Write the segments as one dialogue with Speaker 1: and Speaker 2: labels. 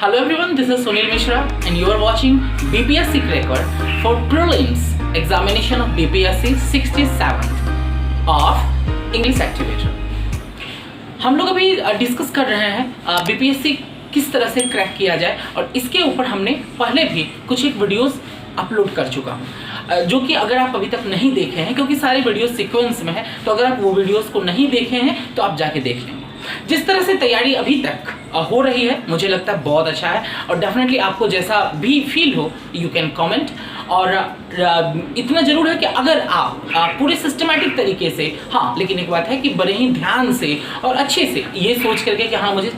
Speaker 1: Hello everyone, this is Sunil Mishra and you are watching BPSC Cracker for Prelims Examination of BPSC 67th of English Activator। हम लोग अभी discuss कर रहे हैं BPSC किस तरह से क्रैक किया जाए और इसके ऊपर हमने पहले भी कुछ एक वीडियोस अपलोड कर चुका हूँ जो कि अगर आप अभी तक नहीं देखे हैं, क्योंकि सारे वीडियोस सीक्वेंस में है, तो अगर आप वो वीडियोस को नहीं देखे हैं तो आप जाके देख लेंगे। जिस तरह से तैयारी अभी तक हो रही है मुझे लगता है बहुत अच्छा है और डेफिनेटली आपको जैसा भी फील हो यू कैन कमेंट। और इतना जरूर है कि अगर आप पूरे सिस्टमैटिक तरीके से, हाँ लेकिन एक बात है कि बड़े ही ध्यान से और अच्छे से ये सोच करके कि हाँ मुझे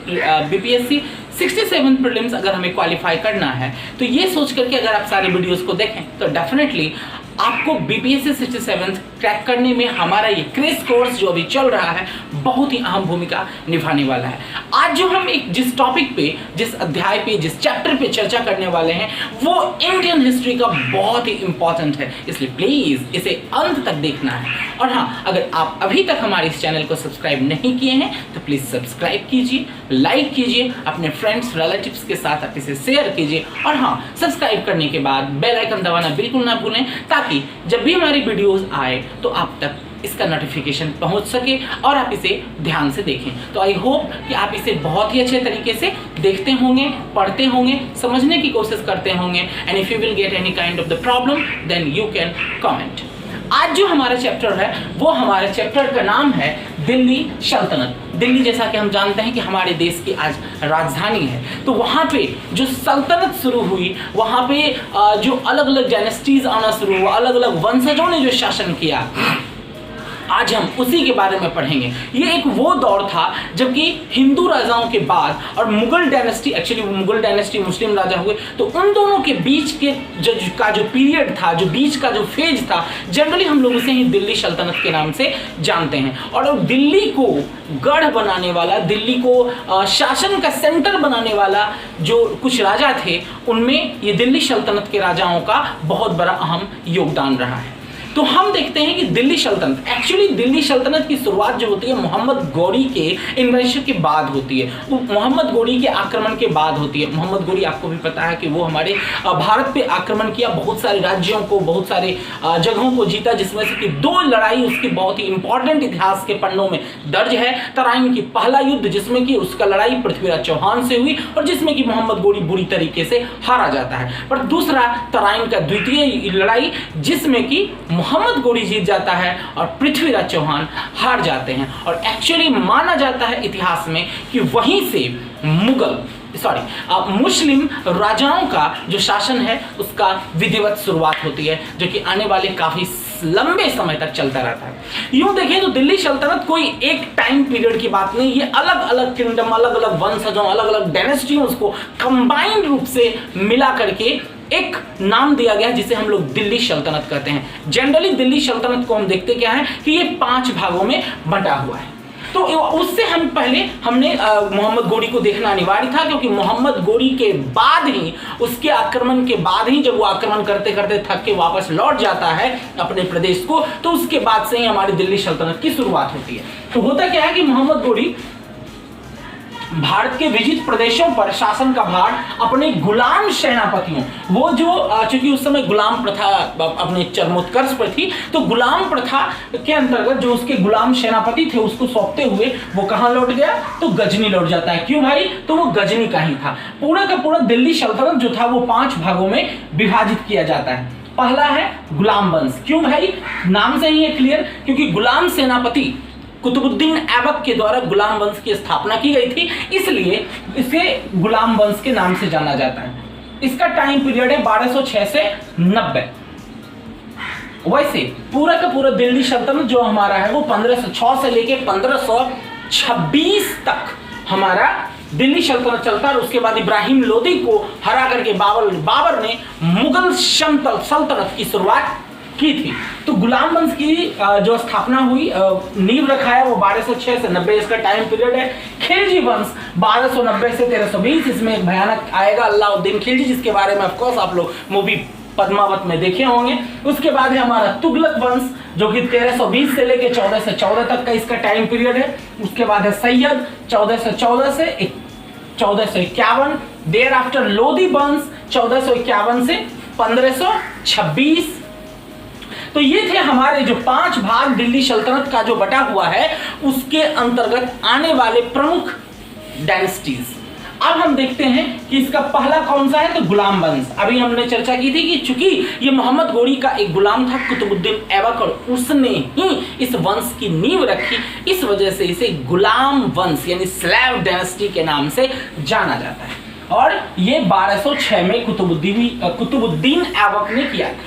Speaker 1: बीपीएससी 67 प्रीलिम्स अगर हमें क्वालिफाई करना है, तो ये सोच करके अगर आप सारे वीडियोस को देखें तो डेफिनेटली आपको बीपीएससी 67 क्रैक करने में हमारा ये क्रेश कोर्स जो अभी चल रहा है बहुत ही अहम भूमिका निभाने वाला है। आज जो हम जिस टॉपिक पे, जिस अध्याय पे, जिस चैप्टर पे चर्चा करने वाले हैं वो इंडियन हिस्ट्री का बहुत ही इंपॉर्टेंट है, इसलिए प्लीज इसे अंत तक देखना है। और हाँ, अगर आप अभी तक हमारे इस चैनल को सब्सक्राइब नहीं किए हैं तो प्लीज सब्सक्राइब कीजिए, लाइक कीजिए, अपने फ्रेंड्स रिलेटिव्स के साथ आप इसे शेयर कीजिए और हाँ, सब्सक्राइब करने के बाद बेल आइकन दबाना बिल्कुल ना भूलें ताकि जब भी हमारी वीडियोस आए तो आप तक इसका नोटिफिकेशन पहुंच सके और आप इसे ध्यान से देखें। तो आई होप कि आप इसे बहुत ही अच्छे तरीके से देखते होंगे, पढ़ते होंगे, समझने की कोशिश करते होंगे। And if you will get any kind of the problem then you can comment. आज जो हमारा चैप्टर है वो हमारे चैप्टर का नाम है दिल्ली सल्तनत। दिल्ली जैसा कि हम जानते हैं कि हमारे देश की आज राजधानी है, तो वहाँ पे जो सल्तनत शुरू हुई, वहाँ पे जो अलग अलग डायनेस्टीज आना शुरू हुआ, अलग अलग वंशजों ने जो शासन किया, आज हम उसी के बारे में पढ़ेंगे। ये एक वो दौर था जबकि हिंदू राजाओं के बाद और Mughal dynasty, actually Mughal dynasty Muslim राजा हुए, तो उन दोनों के बीच के जो पीरियड था, जो बीच का जो फेज था, जनरली हम लोग उसे ही दिल्ली सल्तनत के नाम से जानते हैं। और दिल्ली को गढ़ बनाने वाला, दिल्ली को शासन का सेंटर बनाने वाला जो कुछ राजा थे, उनमें ये दिल्ली सल्तनत के राजाओं का बहुत बड़ा अहम योगदान रहा है। तो हम देखते हैं कि दिल्ली सल्तनत, एक्चुअली दिल्ली सल्तनत की शुरुआत जो होती है मोहम्मद गौरी के इन्वेंशन के बाद होती है, वो मोहम्मद गौरी के आक्रमण के बाद होती है। मोहम्मद गौरी आपको भी पता है कि वो हमारे भारत पे आक्रमण किया, बहुत सारे राज्यों को, बहुत सारे जगहों को जीता, जिसमें से कि 2 लड़ाई उसकी बहुत ही इंपॉर्टेंट इतिहास के पन्नों में दर्ज है। तराइन की पहला युद्ध जिसमें कि उसका लड़ाई पृथ्वीराज चौहान से हुई और जिसमें कि मोहम्मद गौरी बुरी तरीके से हारा जाता है। पर दूसरा तराइन का द्वितीय लड़ाई जिसमें कि मोहम्मद गौरी जीत जाता है और पृथ्वीराज चौहान हार जाते हैं। और एक्चुअली माना जाता है इतिहास में कि वहीं से मुस्लिम राजाओं का जो शासन है उसका विधिवत शुरुआत होती है, जो कि आने वाले काफी लंबे समय तक चलता रहता है। यूं देखें तो दिल्ली सल्तनत कोई एक टाइम पीरियड की बात नहीं, ये अलग अलग किंगडम, अलग अलग वंशजों, अलग अलग डायनेस्टियों को कंबाइंड रूप से मिला करके एक नाम दिया गया जिसे हम लोग दिल्ली सल्तनत कहते हैं। जनरली दिल्ली सल्तनत को हम देखते क्या है कि ये 5 भागों में बंटा हुआ है। तो उससे हमने मोहम्मद गौरी को देखना अनिवार्य था, क्योंकि मोहम्मद गौरी के बाद ही, उसके आक्रमण के बाद ही, जब वो आक्रमण करते करते थक के वापस लौट जाता है अपने प्रदेश को, तो उसके बाद से ही हमारी दिल्ली सल्तनत की शुरुआत होती है। तो होता क्या है कि मोहम्मद गौरी भारत के विजित प्रदेशों पर शासन का भार अपने गुलाम सेनापतियों, वो जो चूंकि उस समय गुलाम प्रथा अपने चरमोत्कर्ष पर थी, तो गुलाम प्रथा के अंतर्गत जो उसके गुलाम सेनापति थे उसको सौंपते हुए वो कहां लौट गया, तो गजनी लौट जाता है। क्यों भाई? तो वो गजनी का ही था। पूरा का पूरा दिल्ली सल्तनत जो था वो 5 भागों में विभाजित किया जाता है। पहला है गुलाम वंश। क्यों भाई? नाम से ही है क्लियर, क्योंकि गुलाम सेनापति कुतुबुद्दीन ऐबक के द्वारा गुलाम वंश की स्थापना की गई थी, इसलिए इसे गुलाम वंश के नाम से जाना जाता है। इसका टाइम पीरियड है 1206 से 90। वैसे पूरा का पूरा दिल्ली सल्तनत जो हमारा है वो 1506 से लेके 1526 तक हमारा दिल्ली सल्तनत चलता है। उसके बाद इब्राहिम लोदी को हरा करके बाबर ने मुगल सल्तनत की शुरुआत की थी। तो गुलाम वंश की जो स्थापना हुई, नींव रखा है वो 1206 से 90, इसका टाइम पीरियड है। खिलजी वंश 1290 से 1320, इसमें एक भयानक आएगा अलाउद्दीन खिलजी, जिसके बारे में ऑफकोर्स आप लोग मूवी पद्मावत में देखे होंगे। उसके बाद है हमारा तुगलक वंश जो कि 1320 से लेके 1414 तक का इसका टाइम पीरियड है। उसके बाद है सैयद 1414 से 1451, देयर आफ्टर लोदी वंश 1451 से 1526। तो ये थे हमारे जो 5 भाग दिल्ली सल्तनत का जो बटा हुआ है उसके अंतर्गत आने वाले प्रमुख डायनेस्टीज। अब हम देखते हैं कि इसका पहला कौन सा है, तो गुलाम वंश। अभी हमने चर्चा की थी कि चूंकि ये मोहम्मद गोरी का एक गुलाम था कुतुबुद्दीन ऐबक और उसने ही इस वंश की नींव रखी, इस वजह से इसे गुलाम वंश यानी स्लेव डायनेस्टी के नाम से जाना जाता है। और ये 1206 में कुतुबुद्दीन ऐबक ने किया था।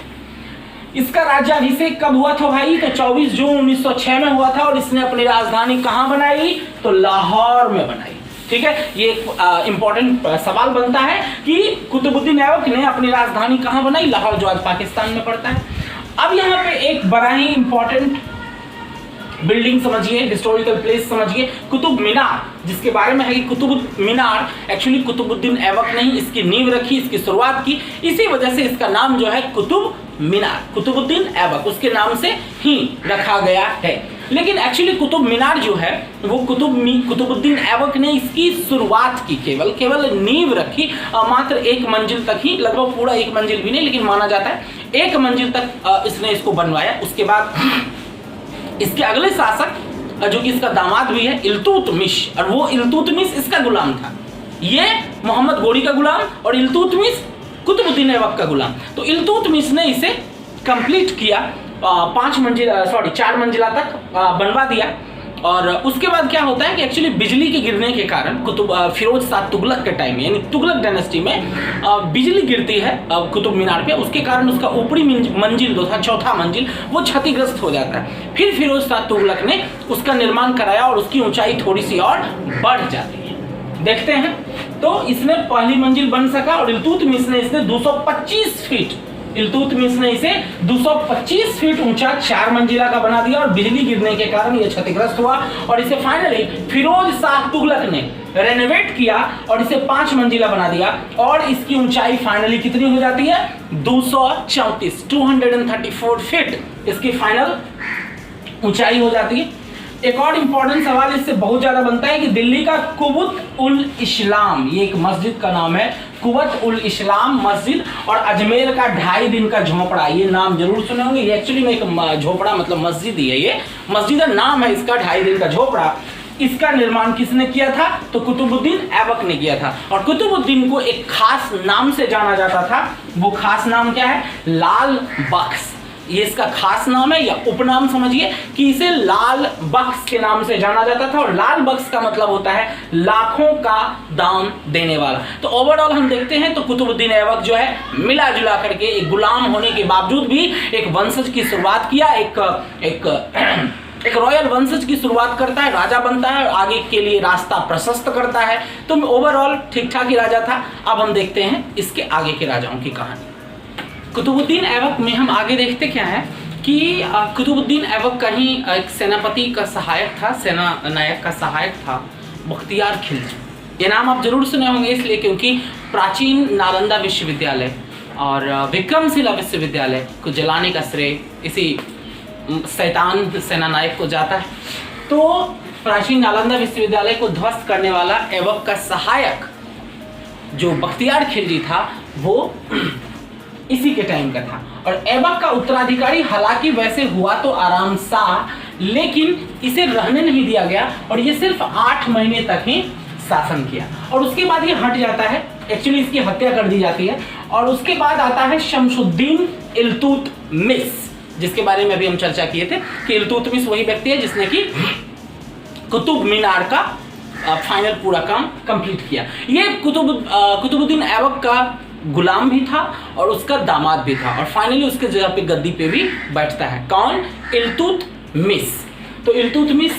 Speaker 1: इसका राज्याभिषेक कब हुआ था भाई, तो 24 जून 1906 में हुआ था। और इसने अपनी राजधानी कहाँ बनाई, तो लाहौर में बनाई। ठीक है, ये एक इंपॉर्टेंट सवाल बनता है कि कुतुबुद्दीन ऐबक ने अपनी राजधानी कहाँ बनाई, लाहौर, जो आज पाकिस्तान में पड़ता है। अब यहाँ पे एक बड़ा ही इंपॉर्टेंट बिल्डिंग समझिए, हिस्टोरिकल प्लेस समझिए, कुतुब मीनार, जिसके बारे में है कि कुतुब मीनार एक्चुअली कुतुबुद्दीन ऐबक ने ही इसकी नींव रखी, इसकी शुरुआत की। इसी वजह से इसका नाम जो है कुतुब मीनार, कुतुबुद्दीन ऐबक उसके नाम से ही रखा गया है। लेकिन एक्चुअली कुतुब मीनार जो है वो कुतुबुद्दीन ऐबक ने इसकी शुरुआत की, केवल नींव रखी, मात्र 1 मंजिल तक ही, लगभग पूरा 1 मंजिल भी नहीं, लेकिन माना जाता है 1 मंजिल तक इसने इसको बनवाया। उसके बाद इसके अगले शासक जो कि इसका दामाद भी है, इल्तुतमिश, और वो इल्तुतमिश इसका गुलाम था। ये मोहम्मद गोरी का गुलाम और इल्तुतमिश कुतुबुद्दीन ऐबक का गुलाम। तो इल्तुतमिश ने इसे कंप्लीट किया, 4 मंजिला तक बनवा दिया। और उसके बाद क्या होता है कि एक्चुअली बिजली के गिरने के कारण फिरोज शाह तुगलक के टाइम में, यानी तुगलक डायनेस्टी में बिजली गिरती है कुतुब मीनार पे, उसके कारण उसका ऊपरी मंजिल जो था, चौथा मंजिल, वो क्षतिग्रस्त हो जाता है। फिर फिरोज शाह तुगलक ने उसका निर्माण कराया और उसकी ऊंचाई थोड़ी सी और बढ़ जाती है। देखते हैं, तो इसने पहली मंजिल बन सका और इल्तुतमिश ने इसे 225 फीट, इल्तुतमिश ने इसे 225 फीट ऊंचा 4 मंजिला का बना दिया। और बिजली गिरने के कारण यह क्षतिग्रस्त हुआ और इसे फाइनली फिरोज शाह तुगलक ने रेनोवेट किया और इसे 5 मंजिला बना दिया। और इसकी ऊंचाई फाइनली कितनी हो जाती है, 234 फीट इसकी फाइनल ऊंचाई हो जाती है। एक और इंपॉर्टेंट सवाल इससे बहुत ज्यादा बनता है कि दिल्ली का कुवत उल इस्लाम, ये एक मस्जिद का नाम है, कुवत उल इस्लाम मस्जिद, और अजमेर का 2.5 दिन का झोपड़ा, ये नाम जरूर सुने होंगे। ये एक्चुअली में एक झोपड़ा मतलब मस्जिद ही है, ये मस्जिद का नाम है इसका 2.5 दिन का झोपड़ा। इसका निर्माण किसने किया था, तो कुतुबुद्दीन ऐबक ने किया था। और कुतुबुद्दीन को एक खास नाम से जाना जाता था, वो खास नाम क्या है, लाल बख्श। ये इसका खास नाम है या उपनाम समझिए कि इसे लाल बख्श के नाम से जाना जाता था। और लाल बख्श का मतलब होता है लाखों का दाम देने वाला। तो ओवरऑल हम देखते हैं तो कुतुबुद्दीन ऐबक जो है मिला जुला करके एक गुलाम होने के बावजूद भी एक वंशज की शुरुआत किया, एक रॉयल वंशज की शुरुआत करता है, राजा बनता है और आगे के लिए रास्ता प्रशस्त करता है। तो ओवरऑल ठीक ठाक ही राजा था। अब हम देखते हैं इसके आगे के राजाओं की कहानी। कुतुबुद्दीन ऐबक में हम आगे देखते क्या है कि कुतुबुद्दीन ऐबक का ही एक सेनापति का सहायक था, सेना नायक का सहायक था, बख्तियार खिलजी। ये नाम आप जरूर सुने होंगे इसलिए क्योंकि प्राचीन नालंदा विश्वविद्यालय और विक्रमशिला विश्वविद्यालय को जलाने का श्रेय इसी शैतान सेना नायक को जाता है। तो प्राचीन नालंदा विश्वविद्यालय को ध्वस्त करने वाला ऐबक का सहायक जो बख्तियार खिलजी था वो इसी के टाइम का था। और ऐबक का उत्तराधिकारी हालांकि वैसे हुआ तो आराम शाह, लेकिन इसे रहने नहीं दिया गया और ये सिर्फ 8 महीने तक ही शासन किया और उसके बाद ये हट जाता है। एक्चुअली इसकी हत्या कर दी जाती है। और उसके बाद आता है शमसुद्दीन इल्तुतमिश, जिसके बारे में अभी हम चर्चा किए थे कि इल्तुतमिश वही व्यक्ति है जिसने कि कुतुब मीनार का फाइनल पूरा काम कंप्लीट किया। ये कुतुबुद्दीन ऐबक का गुलाम भी था और उसका दामाद भी था और फाइनली उसके जगह पे गद्दी पे भी बैठता है। कौन? इल्तुतमिश। तो इल्तुतमिश,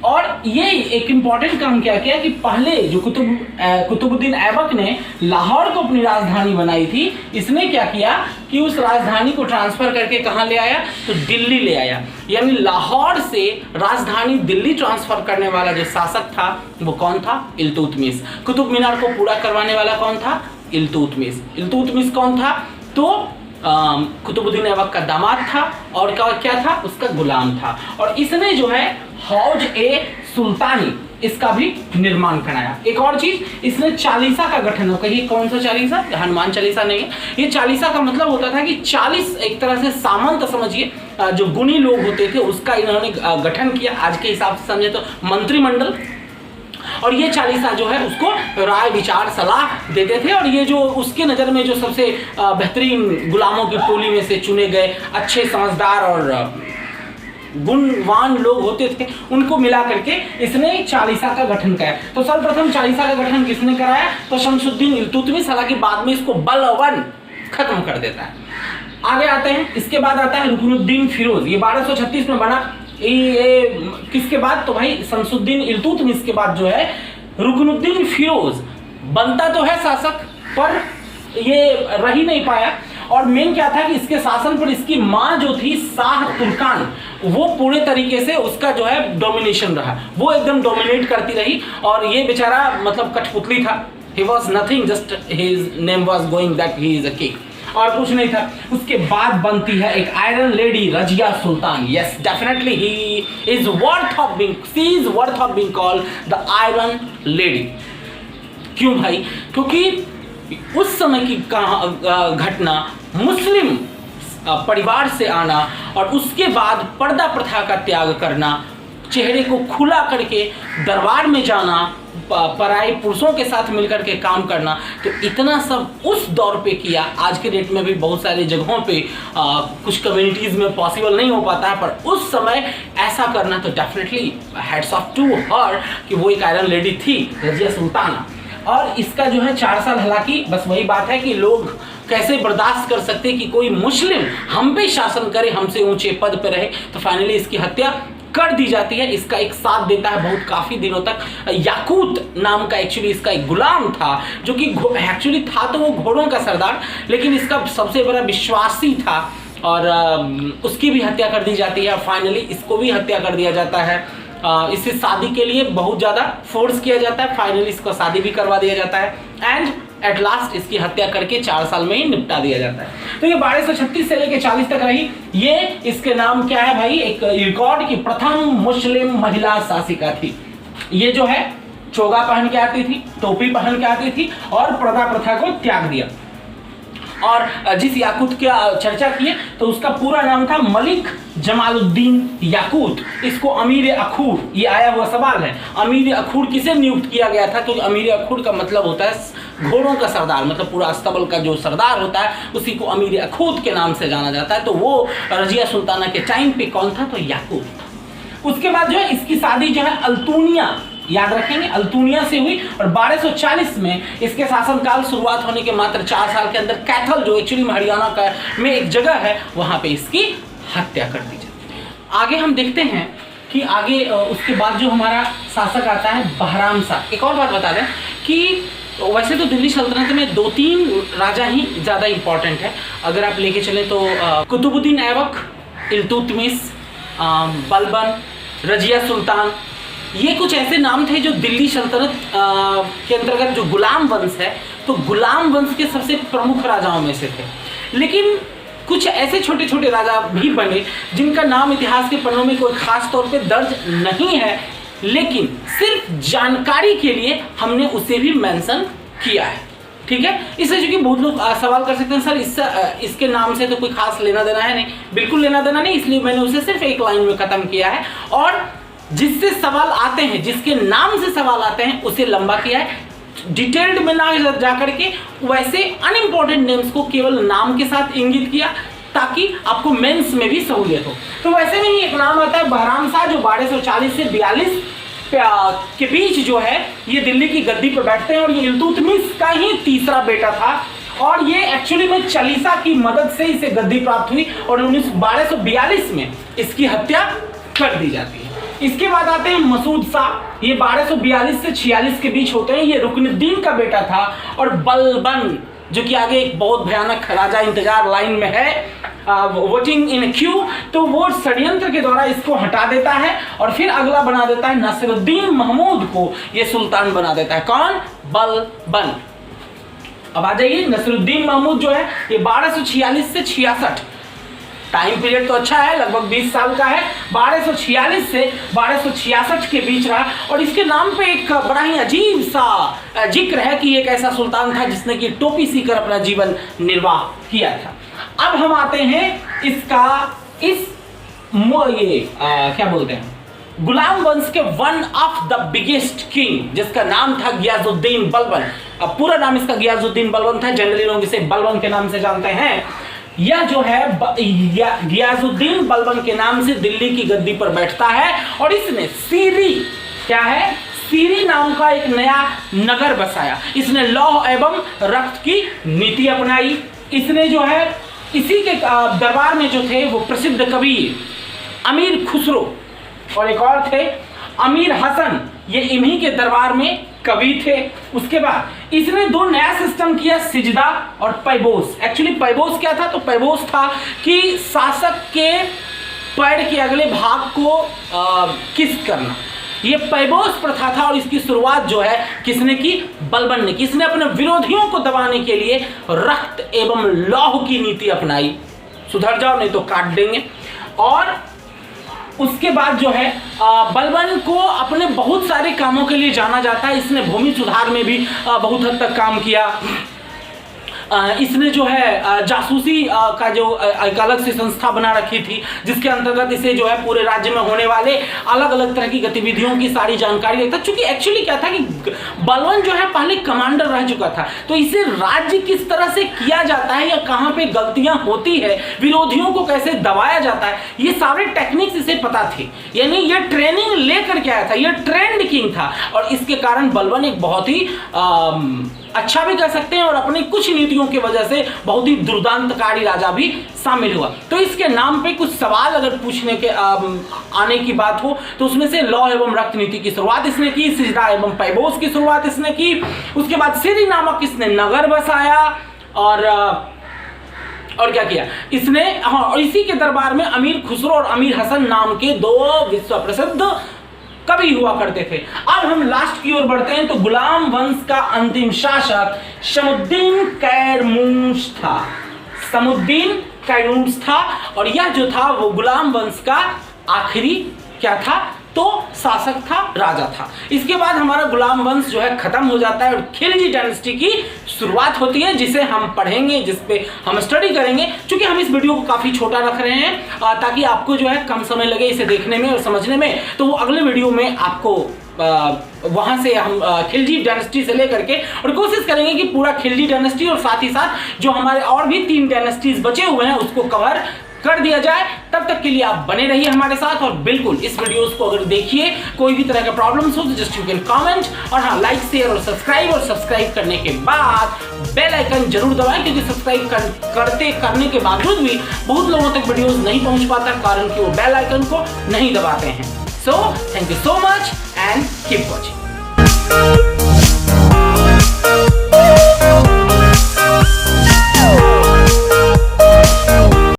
Speaker 1: और ये एक इंपॉर्टेंट काम क्या किया कि पहले जो कुतुबुद्दीन ऐबक ने लाहौर को अपनी राजधानी बनाई थी, इसने क्या किया कि उस राजधानी को ट्रांसफर करके कहाँ ले आया, तो दिल्ली ले आया। यानी लाहौर से राजधानी दिल्ली ट्रांसफर करने वाला जो शासक था वो कौन था? इल्तुतमिश। कुतुब मीनार को पूरा करवाने वाला कौन था? इल्तुतमिश। इल्तुतमिश कौन था? तो कुतुबुद्दीन ऐबक का दामाद था और क्या था? उसका गुलाम था। और इसने जो है हौज ए सुल्तानी, इसका भी निर्माण कराया। एक और चीज, इसने चालीसा का गठन, कहिए कौन सा चालीसा? हनुमान चालीसा नहीं है। ये चालीसा का मतलब होता था कि 40 एक तरह से सामंत समझिए, जो गुणी लोग होते थे उसका इन्होंने गठन किया। आज के हिसाब से समझे तो मंत्रिमंडल। और ये चालीसा जो है उसको राय विचार सलाह देते थे, और ये जो उसके नज़र में जो सबसे बेहतरीन गुलामों की टोली में से चुने गए अच्छे समझदार और गुणवान लोग होते थे, उनको मिला करके इसने चालीसा का गठन किया। तो सर्वप्रथम चालीसा का गठन किसने कराया? तो शमसुद्दीन इल्तुतमिश, हालांकि बाद में इसको बलवन खत्म कर देता है। आगे आते हैं, इसके बाद आता है रुकनुद्दीन फिरोज। ये 1236 में बना। ये किसके बाद? तो भाई शमसुद्दीन इल्तुतमिश के बाद जो है रुकनुद्दीन फिरोज बनता तो है शासक, पर ये रह ही नहीं पाया। और मेन क्या था कि इसके शासन पर इसकी माँ जो थी शाह तुर्कान, वो पूरे तरीके से उसका जो है डोमिनेशन रहा, वो एकदम डोमिनेट करती रही। और ये बेचारा मतलब कठपुतली था, he was nothing, just his name was going that he is a king, और कुछ नहीं था। उसके बाद बनती है एक iron lady, Razia Sultan. Yes, definitely he is worth of being, she is worth of being called the iron lady। क्यों भाई? क्योंकि उस समय की घटना, मुस्लिम परिवार से आना और उसके बाद पर्दा प्रथा का त्याग करना, चेहरे को खुला करके दरबार में जाना, पराई पुरुषों के साथ मिलकर के काम करना, तो इतना सब उस दौर पे किया। आज के डेट में भी बहुत सारी जगहों पे कुछ कम्युनिटीज़ में पॉसिबल नहीं हो पाता है, पर उस समय ऐसा करना तो definitely hats off to her कि वो एक आयरन लेडी थी, रजिया सुल्ताना। और इसका जो है 4 साल, हालांकि बस वही बात है कि लोग कैसे बर्दाश्त कर सकते कि कोई मुस्लिम हम पे शासन करे, हमसे ऊंचे पद पे रहे, तो फाइनली इसकी हत्या कर दी जाती है। इसका एक साथ देता है बहुत काफ़ी दिनों तक याकूत नाम का एक्चुअली इसका एक गुलाम था, जो कि एक्चुअली था तो वो घोड़ों का सरदार, लेकिन इसका सबसे बड़ा विश्वासी था, और उसकी भी हत्या कर दी जाती है। फाइनली इसको भी हत्या कर दिया जाता है। इससे शादी के लिए बहुत ज़्यादा फोर्स किया जाता है, फाइनली इसको शादी भी करवा दिया जाता है, एंड एट लास्ट इसकी हत्या करके 4 साल में ही निपटा दिया जाता है। तो ये 1236 से लेकर 40 तक रही। ये इसके नाम क्या है भाई? एक रिकॉर्ड की प्रथम मुस्लिम महिला शासिका थी। ये जो है चोगा पहन के आती थी, टोपी पहन के आती थी, और पर्दा प्रथा को त्याग दिया। और जिस याकूत की चर्चा की तो उसका पूरा नाम था मलिक जमालुद्दीन याकूत। इसको अमीर अखूर, ये आया हुआ सवाल है, अमीर अखूर किसे नियुक्त किया गया था? क्योंकि अमीर अखूर का मतलब होता है घोड़ों का सरदार, मतलब पूरा अस्तबल का जो सरदार होता है उसी को अमीर अखूत के नाम से जाना जाता है। तो वो रजिया सुल्ताना के टाइम पे कौन था? तो याकूत था। उसके बाद जो है इसकी शादी जो है अल्तुनिया, याद रखेंगे, अल्तुनिया से हुई, और 1240 में इसके शासनकाल शुरुआत होने के मात्र 4 साल के अंदर कैथल, जो एक्चुअली हरियाणा का में एक जगह है, वहाँ पे इसकी हत्या कर दी जाती है। आगे हम देखते हैं कि आगे उसके बाद जो हमारा शासक आता है बहराम शाह। एक और बात बता दें कि वैसे तो दिल्ली सल्तनत में 2-3 राजा ही ज़्यादा इम्पोर्टेंट है। अगर आप लेके चलें तो कुतुबुद्दीन ऐबक, इल्तुतमिश, बलबन, रजिया सुल्तान, ये कुछ ऐसे नाम थे जो दिल्ली सल्तनत के अंतर्गत जो गुलाम वंश है, तो गुलाम वंश के सबसे प्रमुख राजाओं में से थे। लेकिन कुछ ऐसे छोटे छोटे राजा भी बने जिनका नाम इतिहास के पन्नों में कोई खास तौर पे दर्ज नहीं है, लेकिन सिर्फ जानकारी के लिए हमने उसे भी मेंशन किया है। ठीक है, इससे चूंकि बहुत लोग सवाल कर सकते हैं सर इसके नाम से तो कोई खास लेना देना है। नहीं, बिल्कुल लेना देना नहीं, इसलिए मैंने उसे सिर्फ एक लाइन में खत्म किया है, और जिससे सवाल आते हैं, जिसके नाम से सवाल आते हैं, उसे लंबा किया है, डिटेल्ड में ना जाकर के वैसे अनइम्पोर्टेंट नेम्स को केवल नाम के साथ इंगित किया, ताकि आपको मेंस में भी सहूलियत हो। तो वैसे में ही एक नाम आता है बहराम शाह, जो 1240 से 42 के बीच जो है ये दिल्ली की गद्दी पर बैठते हैं, और ये इल्तुतमिश का ही तीसरा बेटा था, और ये एक्चुअली में चालीसा की मदद से इसे गद्दी प्राप्त हुई, और 1242 में इसकी हत्या कर दी जाती है। इसके बाद आते हैं मसूद शाह। ये 1242 से 46 के बीच होते हैं। ये रुकनुद्दीन का बेटा था। और बलबन, जो कि आगे एक बहुत भयानक राजा इंतजार लाइन में है, वोटिंग इन क्यू, तो वो षड्यंत्र के द्वारा इसको हटा देता है, और फिर अगला बना देता है नसीरुद्दीन महमूद को, ये सुल्तान बना देता है। कौन? बलबन। अब आ जाइए, नसीरुद्दीन महमूद जो है ये 1246 से 66 टाइम पीरियड तो अच्छा है, लगभग 20 साल का है। 1246 से 1266 के बीच रहा और इसके नाम पे एक बड़ा ही अजीब सा जिक्र है कि एक ऐसा सुल्तान था जिसने कि टोपी सीकर अपना जीवन निर्वाह किया था। अब हम आते हैं इसका क्या बोलते हैं, गुलाम वंश के one of the biggest king जिसका नाम था गियाजुद्दीन बलबन। अब पूरा नाम इसका गियाजुद्दीन बलबन था, जनरली लोग इसे बलबन के नाम से जानते हैं। यह जो है गियाजुद्दीन बलबन के नाम से दिल्ली की गद्दी पर बैठता है और इसने सीरी, क्या है, सीरी नाम का एक नया नगर बसाया। इसने लौह एवं रक्त की नीति अपनाई। इसने जो है इसी के दरबार में जो थे वो प्रसिद्ध कवि अमीर खुसरो और एक और थे अमीर हसन, ये इन्हीं के दरबार में कवि थे। उसके बाद इसने दो नया सिस्टम किया, सिजदा और पैबोस। एक्चुअली पैबोस क्या था, तो पैबोस था कि शासक के पैर के अगले भाग को किस करना, ये पैबोस प्रथा था। और इसकी शुरुआत जो है किसने की, बलबन ने। किसने अपने विरोधियों को दबाने के लिए रक्त एवं लौह की नीति अपनाई, सुधर जाओ नहीं तो काट देंगे। और उसके बाद जो है बलबन को अपने बहुत सारे कामों के लिए जाना जाता है। इसने भूमि सुधार में भी बहुत हद तक काम किया। इसने जो है जासूसी का जो एक अलग से संस्था बना रखी थी जिसके अंतर्गत इसे जो है पूरे राज्य में होने वाले अलग अलग तरह की गतिविधियों की सारी जानकारी देता। चूंकि एक्चुअली क्या था कि बलबन जो है पहले कमांडर रह चुका था, तो इसे राज्य किस तरह से किया जाता है या कहाँ पे गलतियां होती है, विरोधियों को कैसे दबाया जाता है, ये सारे टेक्निक्स इसे पता थे। यानी ये ट्रेनिंग लेकर के आया था, ये ट्रेंड किंग था। और इसके कारण बलबन एक बहुत ही अच्छा भी कह सकते हैं और अपनी कुछ नीतियों की वजह से बहुत ही दुर्दांतकारी राजा भी शामिल हुआ। तो इसके नाम पे कुछ सवाल अगर पूछने के आने की बात हो तो उसमें से लौह एवं रक्त नीति की शुरुआत इसने की, सिजदा एवं पैबोस की शुरुआत इसने की। उसके बाद सीरी नामक इसने नगर बसाया और क्या किया इसने, हाँ, और इसी के दरबार में अमीर खुसरो और अमीर हसन नाम के दो विश्व प्रसिद्ध कवि हुआ करते थे। अब हम लास्ट की ओर बढ़ते हैं तो गुलाम वंश का अंतिम शासक शमुद्दीन कैरमूश था। शमुद्दीन कैरमूश था और यह जो था वो गुलाम वंश का आखिरी क्या था, तो शासक था, राजा था। इसके बाद हमारा गुलाम वंश जो है खत्म हो जाता है और खिलजी डायनेस्टी की शुरुआत होती है जिसे हम पढ़ेंगे, जिस पे हम स्टडी करेंगे। क्योंकि हम इस वीडियो को काफ़ी छोटा रख रहे हैं ताकि आपको जो है कम समय लगे इसे देखने में और समझने में, तो वो अगले वीडियो में आपको वहाँ से हम खिलजी डायनेस्टी से लेकर के और कोशिश करेंगे कि पूरा खिलजी डायनेस्टी और साथ ही साथ जो हमारे और भी 3 डायनेस्टीज बचे हुए हैं उसको कवर कर दिया जाए। तब तक के लिए आप बने रहिए हमारे साथ और बिल्कुल इस वीडियोस को अगर देखिए, कोई भी तरह का प्रॉब्लम्स हो तो जस्ट यू कैन कमेंट और हाँ लाइक शेयर और सब्सक्राइब करने के बाद बेल आइकन जरूर दबाएं, क्योंकि सब्सक्राइब करने के बावजूद भी बहुत लोगों तक वीडियोस नहीं पहुंच पाता कारण कि वो बेल आइकन को नहीं दबाते हैं। So thank you so much and keep watching.